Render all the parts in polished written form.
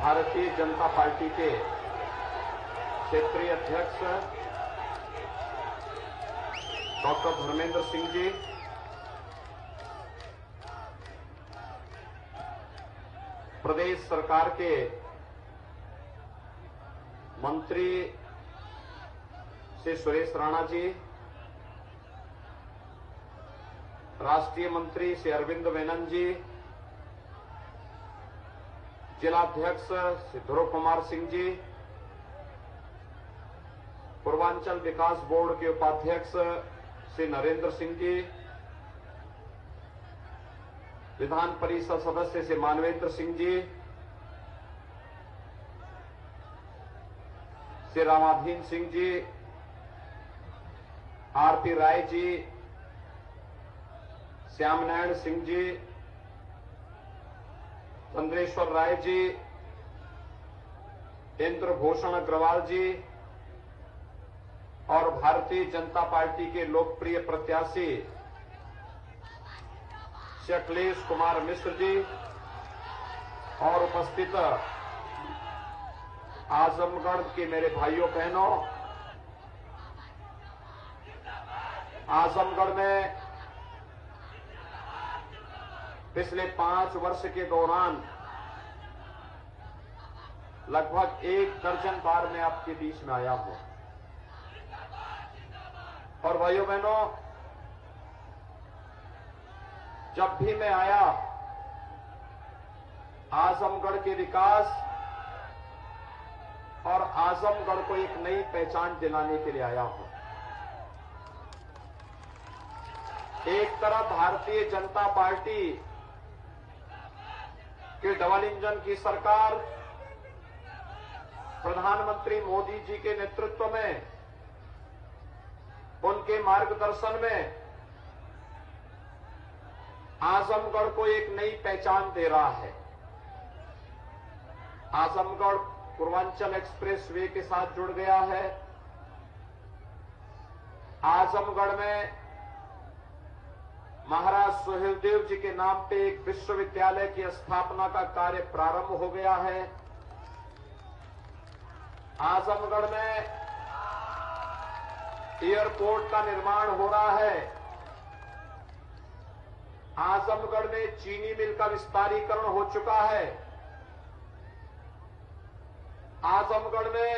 Bharatiya Janata party के क्षेत्रीय अध्यक्ष डॉक्टर धर्मेंद्र सिंह जी, प्रदेश सरकार के मंत्री श्री सुरेश राणा जी, राष्ट्रीय मंत्री श्री अरविंद मेनन जी, जिलाध्यक्ष श्री ध्रुव कुमार सिंह जी, पूर्वांचल विकास बोर्ड के उपाध्यक्ष श्री नरेंद्र सिंह जी, विधान परिषद सदस्य श्री मानवेंद्र सिंह जी, श्री रामाधीन सिंह जी, आरपी राय जी, श्यामनारायण सिंह जी, चंद्रेश्वर राय जी, इंद्रभूषण अग्रवाल जी और भारतीय जनता पार्टी के लोकप्रिय प्रत्याशी श्री अखिलेश कुमार मिश्र जी और उपस्थित आजमगढ़ के मेरे भाइयों बहनों, आजमगढ़ में पिछले 5 वर्ष के दौरान लगभग 1 दर्जन बार मैं आपके बीच में आया हूं। और भाइयों बहनों, जब भी मैं आया आजमगढ़ के विकास और आजमगढ़ को एक नई पहचान दिलाने के लिए आया हूं। एक तरफ भारतीय जनता पार्टी कि डबल इंजन की सरकार प्रधानमंत्री मोदी जी के नेतृत्व में, उनके मार्गदर्शन में आजमगढ़ को एक नई पहचान दे रहा है। आजमगढ़ पूर्वांचल एक्सप्रेस वे के साथ जुड़ गया है। आजमगढ़ में महाराज सुहेलदेव जी के नाम पे एक विश्वविद्यालय की स्थापना का कार्य प्रारंभ हो गया है। आजमगढ़ में एयरपोर्ट का निर्माण हो रहा है। आजमगढ़ में चीनी मिल का विस्तारीकरण हो चुका है। आजमगढ़ में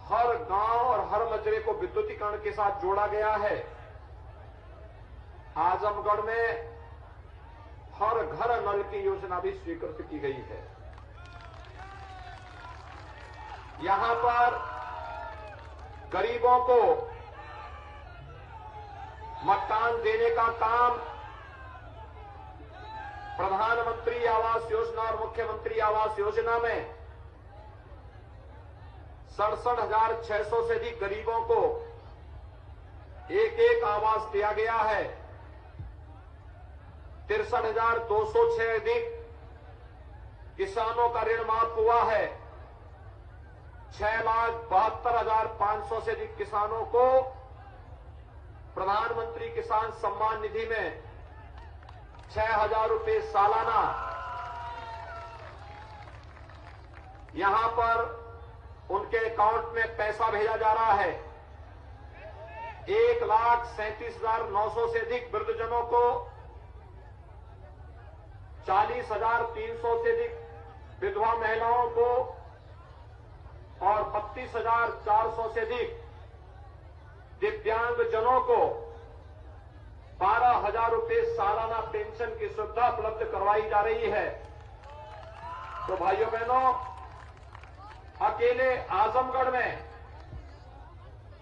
हर गांव और हर मजरे को विद्युतीकरण के साथ जोड़ा गया है। आजमगढ़ में हर घर नल की योजना भी स्वीकृत की गई है। यहां पर गरीबों को मकान देने का काम प्रधानमंत्री आवास योजना और मुख्यमंत्री आवास योजना में 67,600 से अधिक गरीबों को एक आवास दिया गया है। 63,206 अधिक किसानों का ऋण माफ हुआ है। 6,72,500 से अधिक किसानों को प्रधानमंत्री किसान सम्मान निधि में 6,000 रुपए सालाना यहां पर उनके अकाउंट में पैसा भेजा जा रहा है। 1,37,900 से अधिक वृद्धजनों को 40,300 से अधिक विधवा महिलाओं को और 32,400 से अधिक दिव्यांगजनों को 12,000 रुपए सालाना पेंशन की सुविधा उपलब्ध करवाई जा रही है। तो भाइयों बहनों, अकेले आजमगढ़ में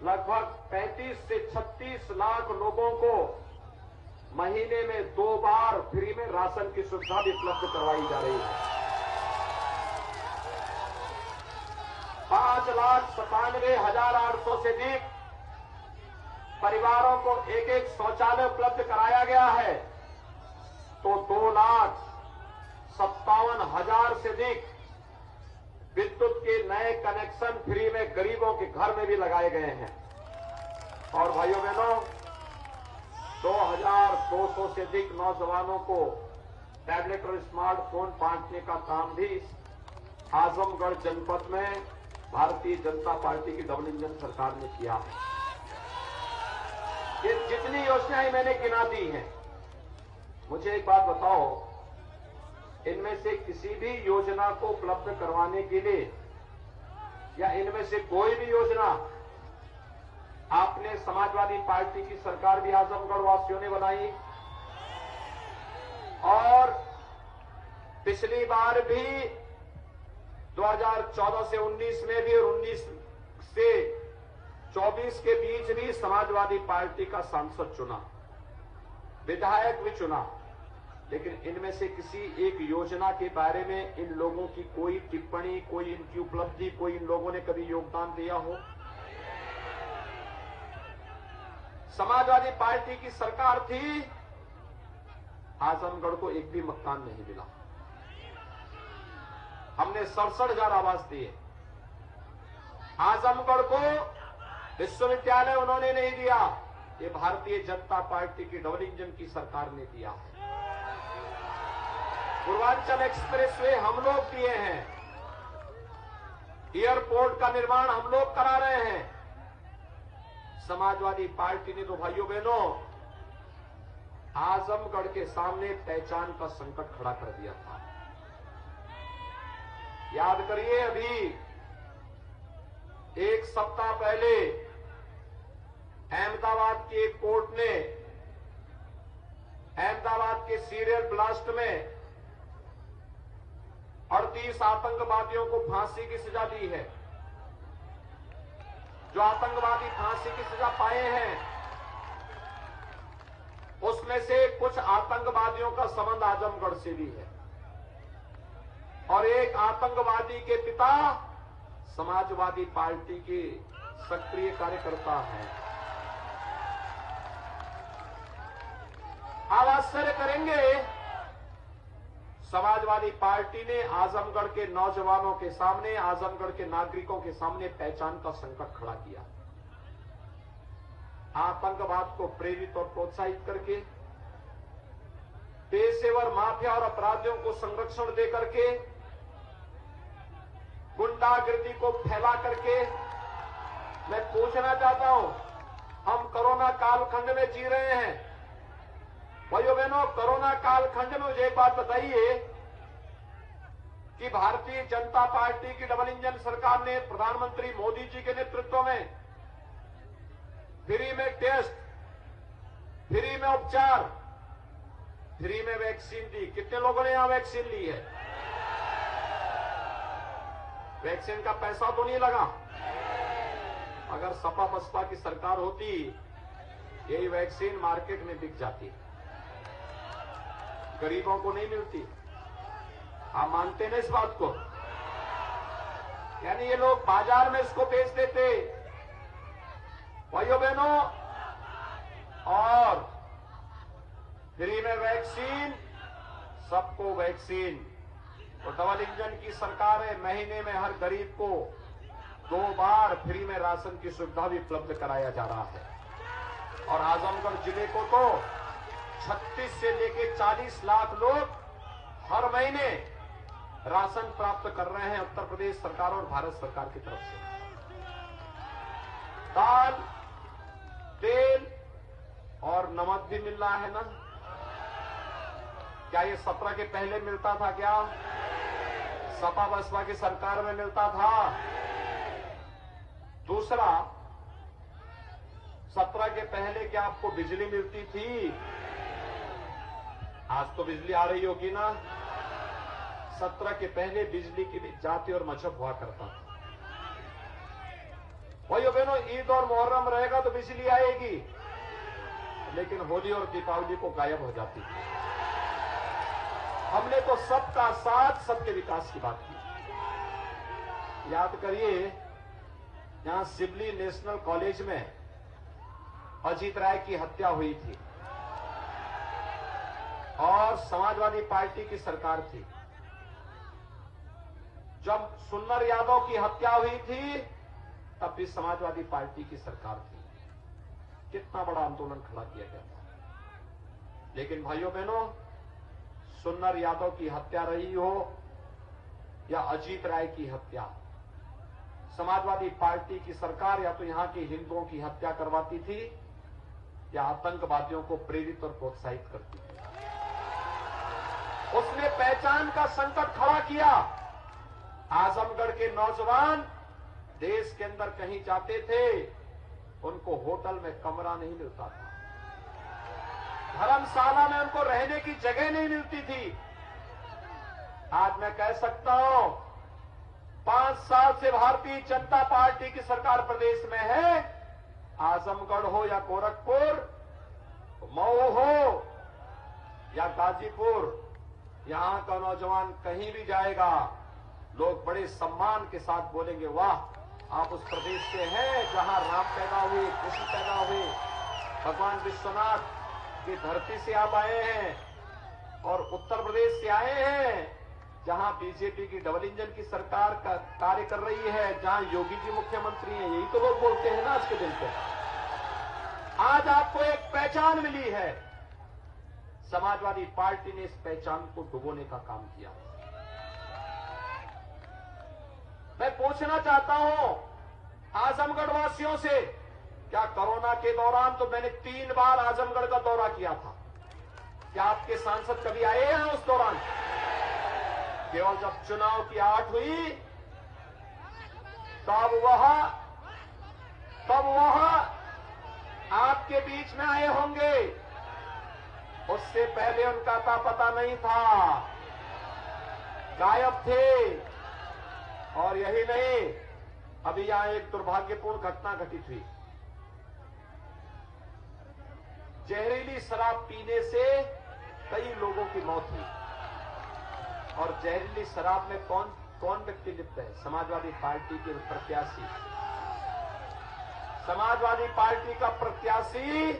लगभग 35 से 36 लाख लोगों को महीने में 2 बार फ्री में राशन की सुविधा भी उपलब्ध करवाई जा रही है। 5,97,800 से अधिक परिवारों को एक शौचालय उपलब्ध कराया गया है। तो 2,57,000 से अधिक विद्युत के नए कनेक्शन फ्री में गरीबों के घर में भी लगाए गए हैं। और भाइयों बहनों, 2,200 से अधिक नौजवानों को टैबलेट और स्मार्टफोन बांटने का काम भी आजमगढ़ जनपद में भारतीय जनता पार्टी की डबल इंजन सरकार ने किया है। ये जितनी योजनाएं मैंने गिना दी हैं, मुझे एक बात बताओ, इनमें से किसी भी योजना को उपलब्ध करवाने के लिए या इनमें से कोई भी योजना आपने समाजवादी पार्टी की सरकार भी आजमगढ़ वासियों ने बनाई और पिछली बार भी 2014 से 19 में भी और 19 से 24 के बीच भी समाजवादी पार्टी का सांसद चुना, विधायक भी चुना, लेकिन इनमें से किसी एक योजना के बारे में इन लोगों की कोई टिप्पणी, कोई इनकी उपलब्धि, कोई इन लोगों ने कभी योगदान दिया हो? समाजवादी पार्टी की सरकार थी, आजमगढ़ को एक भी मकान नहीं मिला। हमने 67,000 आवास दिए। आजमगढ़ को विश्वविद्यालय उन्होंने नहीं दिया, ये भारतीय जनता पार्टी की डबल इंजन की सरकार ने दिया है। पूर्वांचल एक्सप्रेसवे हम लोग दिए हैं, एयरपोर्ट का निर्माण हम लोग करा रहे हैं। समाजवादी पार्टी ने तो भाइयों बहनों आजमगढ़ के सामने पहचान का संकट खड़ा कर दिया था। याद करिए, अभी एक सप्ताह पहले अहमदाबाद की एक कोर्ट ने अहमदाबाद के सीरियल ब्लास्ट में 38 आतंकवादियों को फांसी की सजा दी है। जो आतंकवादी फांसी की सजा पाए हैं, उसमें से कुछ आतंकवादियों का संबंध आजमगढ़ से भी है और एक आतंकवादी के पिता समाजवादी पार्टी के सक्रिय कार्यकर्ता हैं। आप आश्चर्य करेंगे, समाजवादी पार्टी ने आजमगढ़ के नौजवानों के सामने, आजमगढ़ के नागरिकों के सामने पहचान का संकट खड़ा किया। आतंकवाद को प्रेरित और प्रोत्साहित करके, पेशेवर माफिया और अपराधियों को संरक्षण दे करके, गुंडागिर्दी को फैला करके, मैं पूछना चाहता हूं, हम कोरोना कालखंड में जी रहे हैं। भाइयों बहनों, कोरोना कालखंड में मुझे एक बात बताइए कि भारतीय जनता पार्टी की डबल इंजन सरकार ने प्रधानमंत्री मोदी जी के नेतृत्व में फ्री में टेस्ट, फ्री में उपचार, फ्री में वैक्सीन दी। कितने लोगों ने यहां वैक्सीन ली है? वैक्सीन का पैसा तो नहीं लगा। अगर सपा बसपा की सरकार होती, यही वैक्सीन मार्केट में बिक जाती, गरीबों को नहीं मिलती। आप मानते ना इस बात को? यानी ये लोग बाजार में इसको बेच देते। भाइयों बहनों, और फ्री में वैक्सीन, सबको वैक्सीन। तो डबल इंजन की सरकार है, महीने में हर गरीब को 2 बार फ्री में राशन की सुविधा भी उपलब्ध कराया जा रहा है। और आजमगढ़ जिले को तो 36 से लेकर 40 लाख लोग हर महीने राशन प्राप्त कर रहे हैं उत्तर प्रदेश सरकार और भारत सरकार की तरफ से। दाल, तेल और नमक भी मिल रहा है ना? क्या ये 17 के पहले मिलता था? क्या सपा बसपा की सरकार में मिलता था? दूसरा, 17 के पहले क्या आपको बिजली मिलती थी? आज तो बिजली आ रही होगी ना? 17 के पहले बिजली की भी जाति और मजहब हुआ करता था। भाइयों बहनों, ईद और मुहर्रम रहेगा तो बिजली आएगी, लेकिन होली और दीपावली को गायब हो जाती थी। हमने तो सबका साथ, सबके विकास की बात की। याद करिए, यहां सिबली नेशनल कॉलेज में अजीत राय की हत्या हुई थी और समाजवादी पार्टी की सरकार थी। जब सुन्नर यादव की हत्या हुई थी, तब भी समाजवादी पार्टी की सरकार थी। कितना बड़ा आंदोलन खड़ा किया गया था। लेकिन भाइयों बहनों, सुन्नर यादव की हत्या रही हो या अजीत राय की हत्या, समाजवादी पार्टी की सरकार या तो यहां के हिंदुओं की हत्या करवाती थी या आतंकवादियों को प्रेरित और प्रोत्साहित करती थी। उसने पहचान का संकट खड़ा किया। आजमगढ़ के नौजवान देश के अंदर कहीं जाते थे, उनको होटल में कमरा नहीं मिलता था, धर्मशाला में उनको रहने की जगह नहीं मिलती थी। आज मैं कह सकता हूं 5 साल से भारतीय जनता पार्टी की सरकार प्रदेश में है। आजमगढ़ हो या गोरखपुर, मऊ हो या गाजीपुर, यहां का नौजवान कहीं भी जाएगा, लोग बड़े सम्मान के साथ बोलेंगे, वाह आप उस प्रदेश से हैं जहां राम पैदा हुए, कृष्ण पैदा हुए, भगवान विश्वनाथ की धरती से आप आए हैं। और उत्तर प्रदेश से आए हैं जहां बीजेपी की डबल इंजन की सरकार का कार्य कर रही है, जहां योगी जी मुख्यमंत्री हैं। यही तो लोग बोलते हैं ना आज के दिन पे। आज आपको एक पहचान मिली है, समाजवादी पार्टी ने इस पहचान को डुबोने का काम किया। मैं पूछना चाहता हूं आजमगढ़ वासियों से, क्या कोरोना के दौरान तो मैंने 3 बार आजमगढ़ का दौरा किया था, क्या आपके सांसद कभी आए हैं उस दौरान? केवल जब चुनाव की आट हुई तब वह आपके बीच में आए होंगे, उससे पहले उनका पता नहीं था, गायब थे। और यही नहीं, अभी यहां एक दुर्भाग्यपूर्ण घटना घटित हुई। जहरीली शराब पीने से कई लोगों की मौत हुई। और जहरीली शराब में कौन व्यक्ति लिप्त है? समाजवादी पार्टी के प्रत्याशी। समाजवादी पार्टी का प्रत्याशी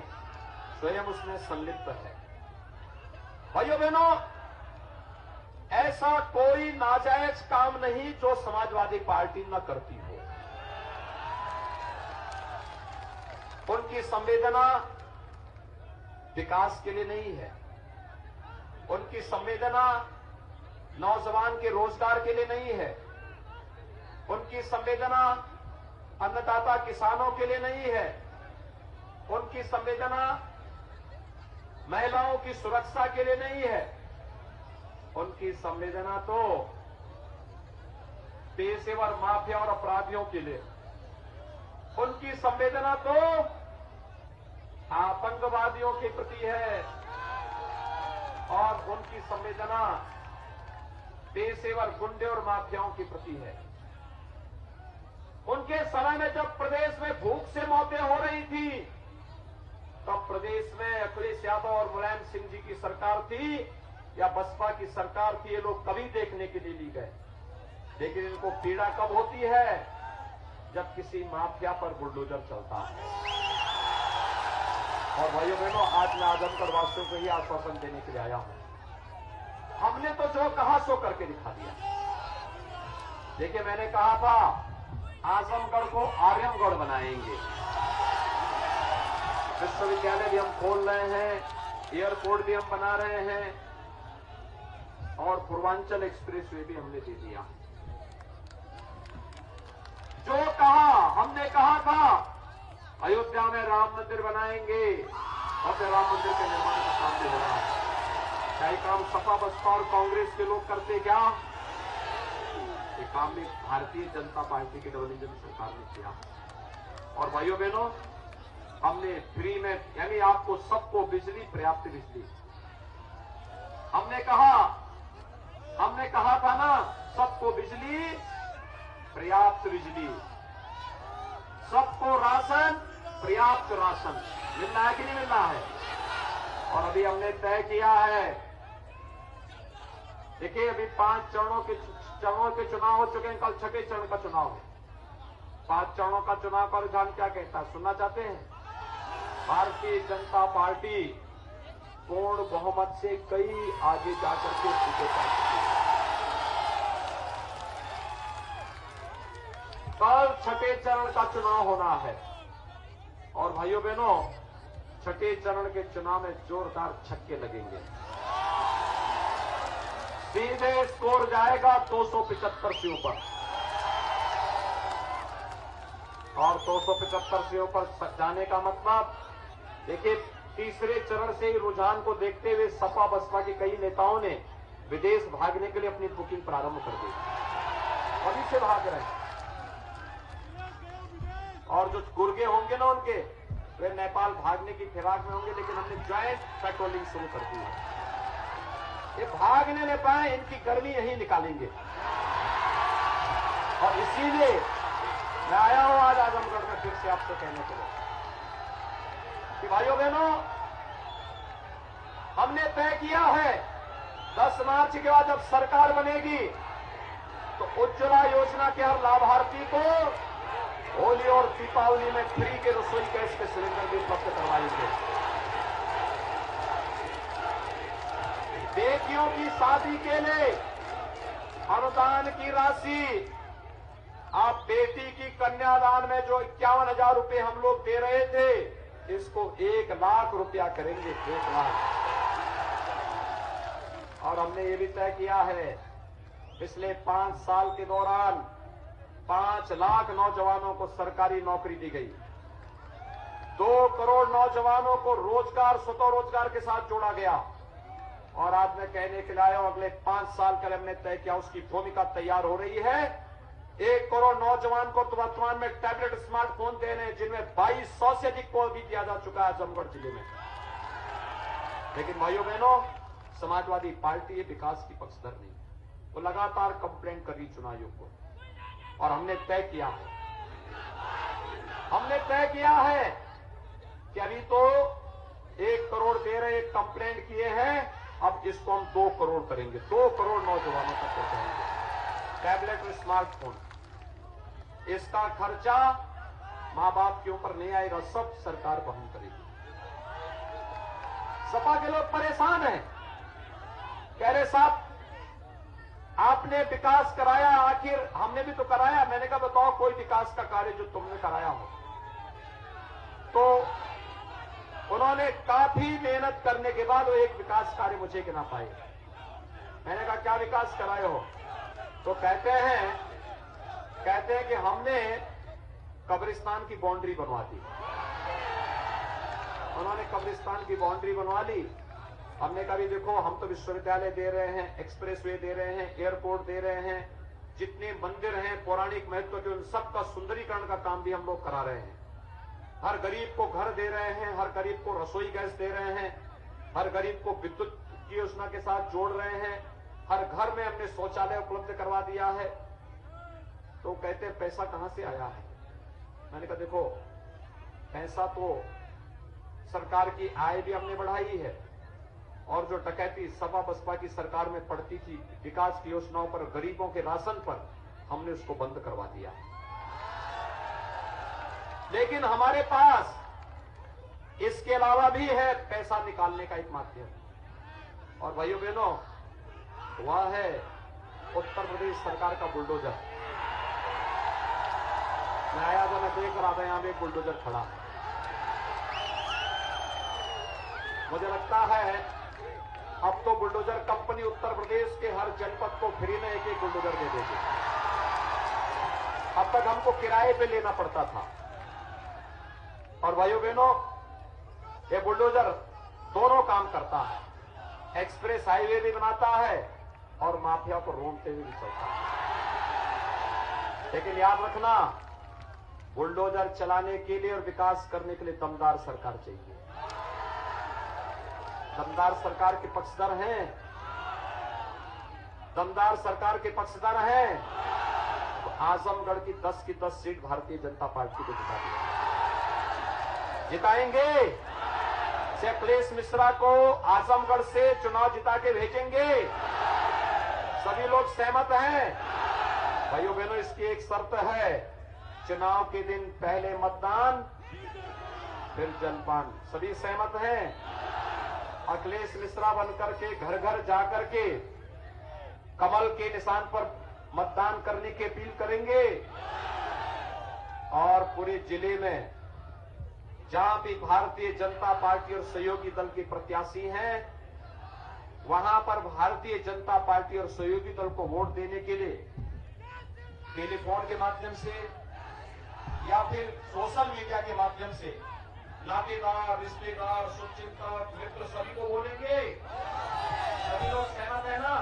स्वयं उसमें संलिप्त है। भाइयों बहनों, ऐसा कोई नाजायज काम नहीं जो समाजवादी पार्टी न करती हो। उनकी संवेदना विकास के लिए नहीं है, उनकी संवेदना नौजवान के रोजगार के लिए नहीं है, उनकी संवेदना अन्नदाता किसानों के लिए नहीं है, उनकी संवेदना महिलाओं की सुरक्षा के लिए नहीं है, उनकी संवेदना तो पेशेवर माफिया और अपराधियों के लिए, उनकी संवेदना तो आतंकवादियों के प्रति है, और उनकी संवेदना पेशेवर गुंडे और माफियाओं के प्रति है। उनके समय में जब प्रदेश में भूख से मौतें हो रही थी, तब प्रदेश में अखिलेश यादव और मुलायम सिंह जी की सरकार थी या बसपा की सरकार थी, ये लोग कभी देखने के लिए नहीं गए। लेकिन इनको पीड़ा कब होती है? जब किसी माफिया पर बुलडोजर चलता है। और भाइयों बहनों, आज मैं आजमगढ़ वासियों को यह आश्वासन देने के लिए आया हूं, हमने तो जो कहा सो करके दिखा दिया। देखिए, मैंने कहा था आजमगढ़ को आर्यमगढ़ बनाएंगे, विश्वविद्यालय भी हम खोल रहे हैं, एयरपोर्ट भी हम बना रहे हैं, और पूर्वांचल एक्सप्रेसवे भी हमने दे दिया। जो कहा, हमने कहा था अयोध्या में राम मंदिर बनाएंगे, और फिर राम मंदिर के निर्माण का काम भी हो रहा है। क्या ये काम सपा बसपा और कांग्रेस के लोग करते? क्या ये काम भी भारतीय जनता पार्टी की डबल इंजन सरकार ने किया। और भाइयों बहनों, हमने फ्री में, यानी आपको सबको बिजली, पर्याप्त बिजली, हमने कहा था ना, सबको बिजली, पर्याप्त बिजली, सबको राशन, पर्याप्त राशन मिल रहा है कि नहीं मिल रहा है? और अभी हमने तय किया है, देखिए अभी 5 चरणों के चुनाव हो चुके हैं, कल 6वें चरण का चुनाव है। 5 चरणों का चुनाव का रुझान क्या कहता है, सुनना चाहते हैं? भारतीय जनता पार्टी पूर्ण बहुमत से कई आगे जाकर के सीटें पा चुकी है। कल 6वें चरण का चुनाव होना है, और भाइयों बहनों, 6वें चरण के चुनाव में जोरदार छक्के लगेंगे। सीधे स्कोर जाएगा 275 से ऊपर, और 275 से ऊपर जाने का मतलब देखिए, तीसरे चरण से ही रुझान को देखते हुए सपा बसपा के कई नेताओं ने विदेश भागने के लिए अपनी बुकिंग प्रारंभ कर दी, अभी से भाग रहे हैं। और जो गुर्गे होंगे ना उनके, वे नेपाल भागने की फिराक में होंगे, लेकिन हमने ज्वाइंट पेट्रोलिंग शुरू कर दी है। ये भागने न पाए, इनकी गर्मी यहीं निकालेंगे। और इसीलिए मैं आया हूं आज आजमगढ़ में फिर से आपसे कहने के लिए कि भाइयों बहनों, हमने तय किया है 10 मार्च के बाद जब सरकार बनेगी तो उज्ज्वला योजना के हर लाभार्थी को होली और दीपावली में फ्री के रसोई गैस के सिलेंडर भी उपलब्ध करवाएंगे। बेटियों की शादी के लिए अनुदान की राशि, आप बेटी की कन्यादान में जो 51,000 रुपए हम लोग दे रहे थे, इसको 1 लाख रुपया करेंगे, 1 लाख। और हमने ये भी तय किया है, पिछले 5 साल के दौरान 5 लाख नौजवानों को सरकारी नौकरी दी गई, 2 करोड़ नौजवानों को रोजगार, स्वतः रोजगार के साथ जोड़ा गया। और आज मैं कहने के लिए आया हूं, अगले 5 साल के लिए हमने तय किया, उसकी भूमिका तैयार हो रही है। 1 करोड़ नौजवान को तो वर्तमान में टैबलेट स्मार्टफोन दे रहे हैं, जिनमें 2200 से अधिक को भी दिया जा चुका है आजमगढ़ जिले में। लेकिन भाइयों बहनों, समाजवादी पार्टी विकास की पक्षधर नहीं, वो लगातार कंप्लेंट कर रही चुनाव आयोग को। और हमने तय किया है कि अभी तो 1 करोड़ दे रहे, कंप्लेंट किए हैं, अब इसको हम 2 करोड़ करेंगे, 2 करोड़ नौजवानों तक पहुंचाएंगे टैबलेट और स्मार्टफोन। इसका खर्चा मां बाप के ऊपर नहीं आएगा, सब सरकार वहन करेगी। सपा के लोग परेशान हैं, कह रहे साहब आपने विकास कराया, आखिर हमने भी तो कराया। मैंने कहा बताओ कोई विकास का कार्य जो तुमने कराया हो। तो उन्होंने काफी मेहनत करने के बाद वो एक विकास कार्य मुझे गिना पाए। मैंने कहा क्या विकास कराए हो? तो कहते हैं कि हमने कब्रिस्तान की बाउंड्री बनवा दी। उन्होंने कब्रिस्तान की बाउंड्री बनवा ली। हमने कहा भी देखो, हम तो विश्वविद्यालय दे रहे हैं, एक्सप्रेसवे दे रहे हैं, एयरपोर्ट दे रहे हैं, जितने मंदिर हैं पौराणिक महत्व के, उन सबका सुंदरीकरण का काम भी हम लोग करा रहे हैं। हर गरीब को घर दे रहे हैं, हर गरीब को रसोई गैस दे रहे हैं, हर गरीब को विद्युत की योजना के साथ जोड़ रहे हैं, हर घर में हमने शौचालय उपलब्ध करवा दिया है। तो कहते हैं पैसा कहां से आया है? मैंने कहा देखो, पैसा तो सरकार की आय भी हमने बढ़ाई है, और जो डकैती सपा बसपा की सरकार में पड़ती थी विकास की योजनाओं पर, गरीबों के राशन पर, हमने उसको बंद करवा दिया। लेकिन हमारे पास इसके अलावा भी है पैसा निकालने का एक माध्यम, और भाइयों बहनों, वह है उत्तर प्रदेश सरकार का बुलडोजर। मैं आया तो मैं देख रहा था यहां पे एक बुलडोजर खड़ा। मुझे लगता है अब तो बुलडोजर कंपनी उत्तर प्रदेश के हर जनपद को फ्री में एक बुलडोजर दे देगी। अब तक हमको किराए पे लेना पड़ता था। और भाइयों बहनों, ये बुलडोजर दोनों काम करता है, एक्सप्रेस हाईवे भी बनाता है और माफिया को रोकते हुए भी चलता है। लेकिन याद रखना, बुलडोजर चलाने के लिए और विकास करने के लिए दमदार सरकार चाहिए। दमदार सरकार के पक्षधर हैं, दमदार सरकार के पक्षधर हैं तो आजमगढ़ की 10 की 10 सीट भारतीय जनता पार्टी को जिताएंगे। से अखिलेश मिश्रा को आजमगढ़ से चुनाव जिता के भेजेंगे। सभी लोग सहमत हैं? भाइयों बहनों, इसकी एक शर्त है, चुनाव के दिन पहले मतदान फिर जलपान। सभी सहमत हैं? अखिलेश मिश्रा बनकर के घर घर जाकर के कमल के निशान पर मतदान करने की अपील करेंगे, और पूरे जिले में जहां भी भारतीय जनता पार्टी और सहयोगी दल के प्रत्याशी हैं, वहां पर भारतीय जनता पार्टी और सहयोगी दल को वोट देने के लिए टेलीफोन के माध्यम से या फिर सोशल मीडिया के माध्यम से नातेदार, रिश्तेदार, शुभचिंतक, मित्र सभी को बोलेंगे। सभी लोग सहमत है ना?